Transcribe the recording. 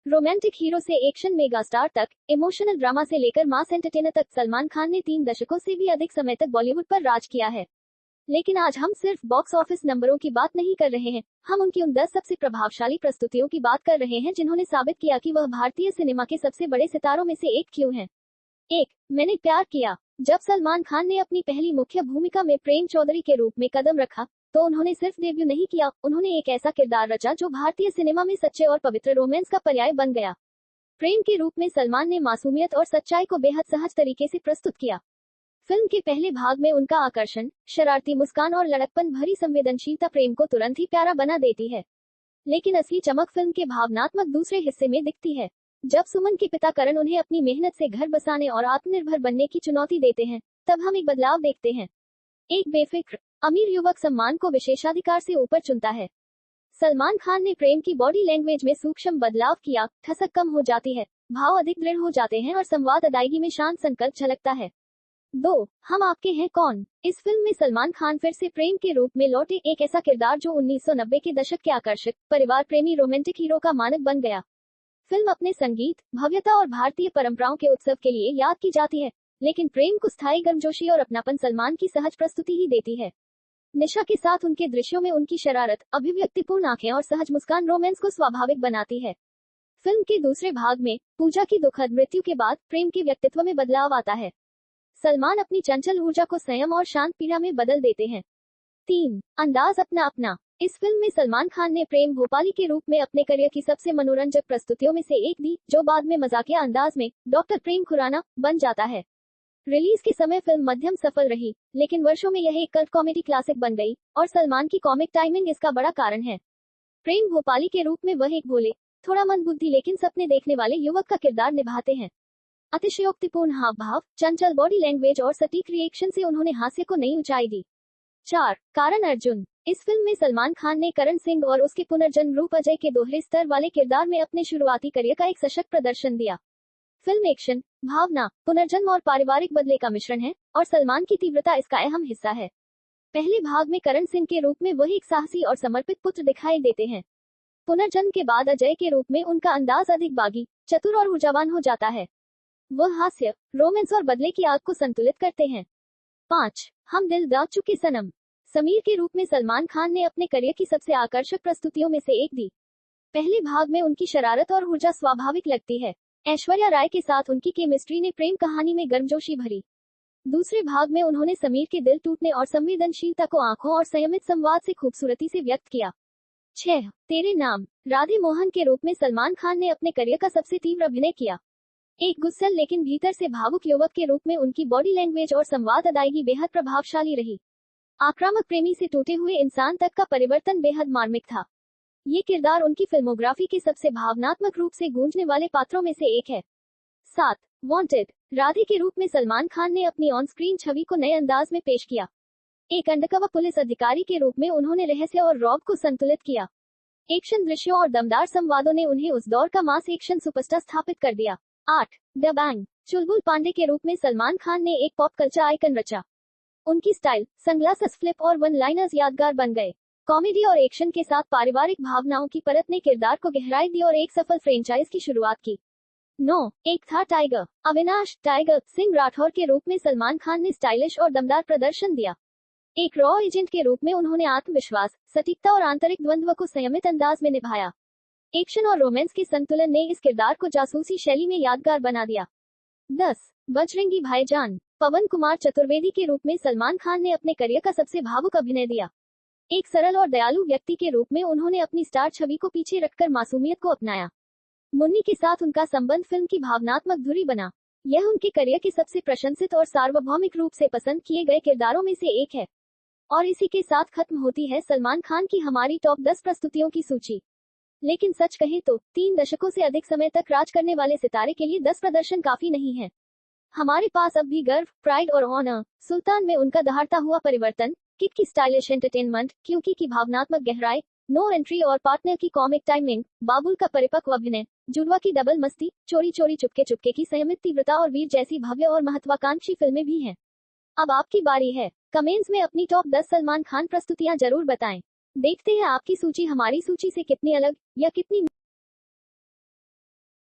Romantic hero से action mega star तक, emotional drama से लेकर मास एंटरटेनर तक, सलमान खान ने 3 दशकों से भी अधिक समय तक बॉलीवुड पर राज किया है। लेकिन आज हम सिर्फ बॉक्स ऑफिस नंबरों की बात नहीं कर रहे हैं, हम उनकी उन 10 सबसे प्रभावशाली प्रस्तुतियों की बात कर रहे हैं जिन्होंने साबित किया कि वह भारतीय सिनेमा के सबसे बड़े सितारों में से एक क्यों हैं। 1. मैंने प्यार किया। जब सलमान खान ने अपनी पहली मुख्य भूमिका में प्रेम चौधरी के रूप में कदम रखा, तो उन्होंने सिर्फ डेब्यू नहीं किया, उन्होंने एक ऐसा किरदार रचा जो भारतीय सिनेमा में सच्चे और पवित्र रोमांस का पर्याय बन गया। प्रेम के रूप में सलमान ने मासूमियत और सच्चाई को बेहद सहज तरीके से प्रस्तुत किया। फिल्म के पहले भाग में उनका आकर्षण, शरारती मुस्कान और लड़कपन भरी संवेदनशीलता प्रेम को तुरंत ही प्यारा बना देती है। लेकिन असली चमक फिल्म के भावनात्मक दूसरे हिस्से में दिखती है। जब सुमन के पिता करण उन्हें अपनी मेहनत से घर बसाने और आत्मनिर्भर बनने की चुनौती देते हैं, तब हम एक बदलाव देखते हैं। एक बेफिक्र, अमीर युवक सम्मान को विशेषाधिकार से ऊपर चुनता है। सलमान खान ने प्रेम की बॉडी लैंग्वेज में सूक्ष्म बदलाव किया, ठसक कम हो जाती है, भाव अधिक दृढ़ हो जाते हैं और संवाद अदायगी में शांत संकल्प झलकता है। 2. हम आपके हैं कौन। इस फिल्म में सलमान खान फिर से प्रेम के रूप में लौटे, एक ऐसा किरदार जो 1990 के दशक के आकर्षक, परिवार प्रेमी रोमांटिक हीरो का मानक बन गया। फिल्म अपने संगीत, भव्यता और भारतीय परंपराओं के उत्सव के लिए याद की जाती है, लेकिन प्रेम को स्थायी गर्मजोशी और अपनापन सलमान की सहज प्रस्तुति ही देती है। निशा के साथ उनके दृश्यों में उनकी शरारत, अभिव्यक्तिपूर्ण आंखें और सहज मुस्कान रोमांस को स्वाभाविक बनाती है। फिल्म के दूसरे भाग में पूजा की दुखद मृत्यु के बाद प्रेम के व्यक्तित्व में बदलाव आता है। सलमान अपनी चंचल ऊर्जा को संयम और शांत पीड़ा में बदल देते हैं। 3. अंदाज अपना अपना। इस फिल्म में सलमान खान ने प्रेम भोपाली के रूप में अपने करियर की सबसे मनोरंजक प्रस्तुतियों में से एक दी, जो बाद में मजाकिया अंदाज में डॉक्टर प्रेम खुराना बन जाता है। रिलीज के समय फिल्म मध्यम सफल रही, लेकिन वर्षों में यह एक कल्ट कॉमेडी क्लासिक बन गई, और सलमान की कॉमिक टाइमिंग इसका बड़ा कारण है। प्रेम भोपाली के रूप में वह एक भोले, थोड़ा मंदबुद्धि लेकिन सपने देखने वाले युवक का किरदार निभाते हैं। अतिशयोक्तिपूर्ण हाव भाव, चंचल बॉडी लैंग्वेज और सटीक रिएक्शन से उन्होंने हास्य को नई ऊंचाई दी। 4. कारण अर्जुन। इस फिल्म में सलमान खान ने करण सिंह और उसके पुनर्जन्म रूप अजय के दोहरे स्तर वाले किरदार में अपने शुरुआती करियर का एक सशक्त प्रदर्शन दिया। फिल्म एक्शन, भावना, पुनर्जन्म और पारिवारिक बदले का मिश्रण है, और सलमान की तीव्रता इसका अहम हिस्सा है। पहले भाग में करण सिंह के रूप में वह एक साहसी और समर्पित पुत्र दिखाई देते हैं। पुनर्जन्म के बाद अजय के रूप में उनका अंदाज अधिक बागी, चतुर और ऊर्जावान हो जाता है। वह हास्य, रोमांस और बदले की आग को संतुलित करते हैं। 5. हम दिल दाग चुके सनम। समीर के रूप में सलमान खान ने अपने करियर की सबसे आकर्षक प्रस्तुतियों में से एक दी। पहले भाग में उनकी शरारत और ऊर्जा स्वाभाविक लगती है। ऐश्वर्या राय के साथ उनकी केमिस्ट्री ने प्रेम कहानी में गर्मजोशी भरी। दूसरे भाग में उन्होंने समीर के दिल टूटने और संवेदनशीलता को आंखों और संयमित संवाद से खूबसूरती से व्यक्त किया। 6. तेरे नाम। राधे मोहन के रूप में सलमान खान ने अपने करियर का सबसे तीव्र अभिनय किया। एक गुस्सैल लेकिन भीतर से भावुक युवक के रूप में उनकी बॉडी लैंग्वेज और संवाद अदायगी बेहद प्रभावशाली रही। आक्रामक प्रेमी से टूटे हुए इंसान तक का परिवर्तन बेहद मार्मिक था। ये किरदार उनकी फिल्मोग्राफी के सबसे भावनात्मक रूप से गूंजने वाले पात्रों में से एक है। 7. वांटेड। राधे के रूप में सलमान खान ने अपनी ऑन स्क्रीन छवि को नए अंदाज में पेश किया। एक अंडरकवर पुलिस अधिकारी के रूप में उन्होंने रहस्य और रॉब को संतुलित किया। एक्शन दृश्यों और दमदार संवादों ने उन्हें उस दौर का मास एक्शन सुपरस्टार स्थापित कर दिया। 8. The bang. चुलबुल पांडे के रूप में सलमान खान ने एक पॉप कल्चर आइकन रचा। उनकी स्टाइल, सनग्लासेस फ्लिप और वन लाइनर्स यादगार बन गए। कॉमेडी और एक्शन के साथ पारिवारिक भावनाओं की परत ने किरदार को गहराई दी और एक सफल फ्रेंचाइज की शुरुआत की। 9. एक था टाइगर। अविनाश टाइगर सिंह राठौर के रूप में सलमान खान ने स्टाइलिश और दमदार प्रदर्शन दिया। एक रॉ एजेंट के रूप में उन्होंने आत्मविश्वास, सटीकता और आंतरिक द्वंद्व को संयमित अंदाज में निभाया। एक्शन और रोमांस के संतुलन ने इस किरदार को जासूसी शैली में यादगार बना दिया। 10. बजरंगी भाईजान। पवन कुमार चतुर्वेदी के रूप में सलमान खान ने अपने करियर का सबसे भावुक अभिनय दिया। एक सरल और दयालु व्यक्ति के रूप में उन्होंने अपनी स्टार छवि को पीछे रखकर मासूमियत को अपनाया। मुन्नी के साथ उनका संबंध फिल्म की भावनात्मक धुरी बना। यह उनके करियर के सबसे प्रशंसित और सार्वभौमिक रूप से पसंद किए गए किरदारों में से एक है। और इसी के साथ खत्म होती है सलमान खान की हमारी टॉप 10 प्रस्तुतियों की सूची। लेकिन सच कहे तो 3 दशकों से अधिक समय तक राज करने वाले सितारे के लिए 10 प्रदर्शन काफी नहीं है। हमारे पास अब भी गर्व, प्राइड और ऑनर, सुल्तान में उनका दहाड़ता हुआ परिवर्तन, किक की स्टाइलिश एंटरटेनमेंट, क्योंकि की भावनात्मक गहराई, नो एंट्री और पार्टनर की कॉमिक टाइमिंग, बाबुल का परिपक्व अभिनय, जुड़वा की डबल मस्ती, चोरी चोरी चुपके चुपके की संयमित तीव्रता और वीर जैसी भव्य और महत्वाकांक्षी फिल्में भी हैं। अब आपकी बारी है। कमेंट्स में अपनी टॉप 10 सलमान खान प्रस्तुतियां जरूर बताएं। देखते हैं आपकी सूची हमारी सूची से कितनी अलग या कितनी